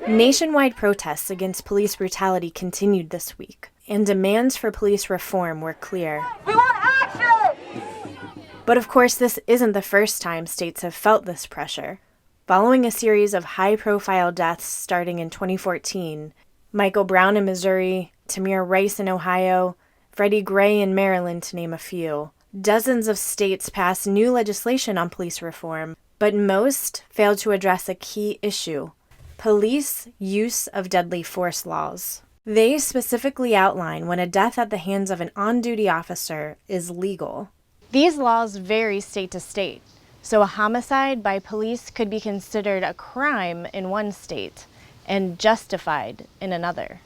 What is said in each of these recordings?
Nationwide protests against police brutality continued this week, and demands for police reform were clear. We want action! But of course, this isn't the first time states have felt this pressure. Following a series of high-profile deaths starting in 2014, Michael Brown in Missouri, Tamir Rice in Ohio, Freddie Gray in Maryland, to name a few, dozens of states passed new legislation on police reform, but most failed to address a key issue: police use of deadly force laws. They specifically outline when a death at the hands of an on-duty officer is legal. These laws vary state to state, so a homicide by police could be considered a crime in one state and justified in another.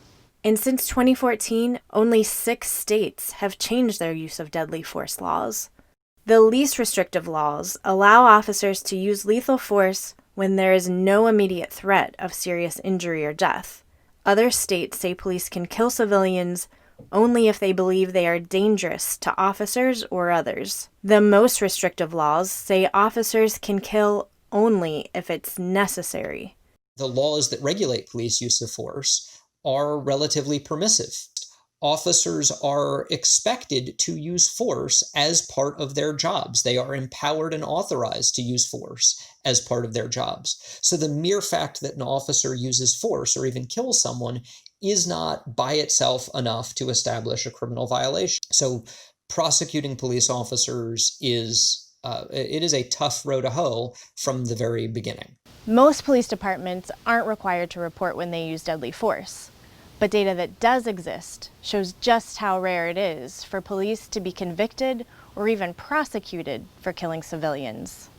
And since 2014, only 6 states have changed their use of deadly force laws. The least restrictive laws allow officers to use lethal force when there is no immediate threat of serious injury or death. Other states say police can kill civilians only if they believe they are dangerous to officers or others. The most restrictive laws say officers can kill only if it's necessary. The laws that regulate police use of force are relatively permissive. Officers are expected to use force as part of their jobs. They are empowered and authorized to use force as part of their jobs. So the mere fact that an officer uses force or even kills someone is not by itself enough to establish a criminal violation. So prosecuting police officers is a tough row to hoe from the very beginning. Most police departments aren't required to report when they use deadly force. But data that does exist shows just how rare it is for police to be convicted or even prosecuted for killing civilians.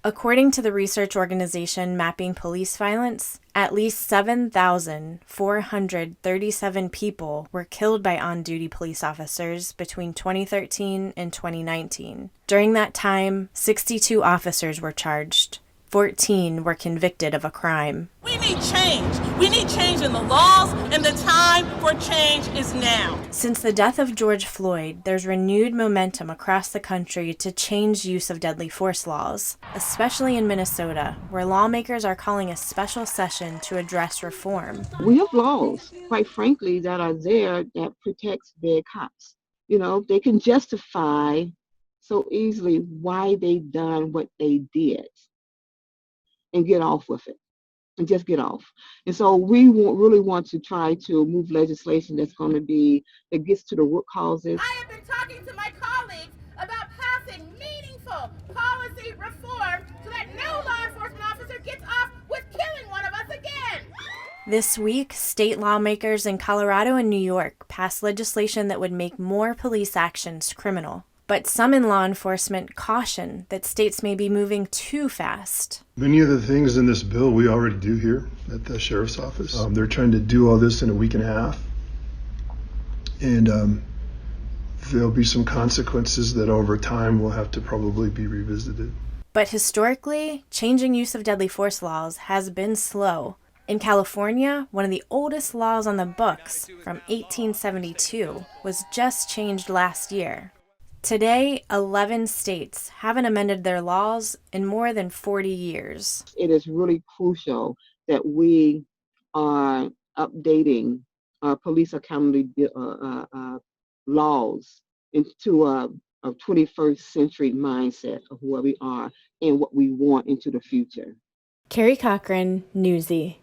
According to the research organization Mapping Police Violence, at least 7,437 people were killed by on-duty police officers between 2013 and 2019. During that time, 62 officers were charged. 14 were convicted of a crime. We need change. We need change in the laws, and the time for change is now. Since the death of George Floyd, there's renewed momentum across the country to change use of deadly force laws, especially in Minnesota, where lawmakers are calling a special session to address reform. We have laws, quite frankly, that are there that protects bad cops. You know, they can justify so easily why they done what they did and get off with it, and just get off. And so we really want to try to move legislation that gets to the root causes. I have been talking to my colleagues about passing meaningful policy reform so that no law enforcement officer gets off with killing one of us again. This week, state lawmakers in Colorado and New York passed legislation that would make more police actions criminal. But some in law enforcement caution that states may be moving too fast. Many of the things in this bill we already do here at the sheriff's office. They're trying to do all this in a week and a half. And there'll be some consequences that over time will have to probably be revisited. But historically, changing use of deadly force laws has been slow. In California, one of the oldest laws on the books, from 1872, was just changed last year. Today, 11 states haven't amended their laws in more than 40 years. It is really crucial that we are updating our police accountability laws into a 21st century mindset of where we are and what we want into the future. Carrie Cochran, Newsy.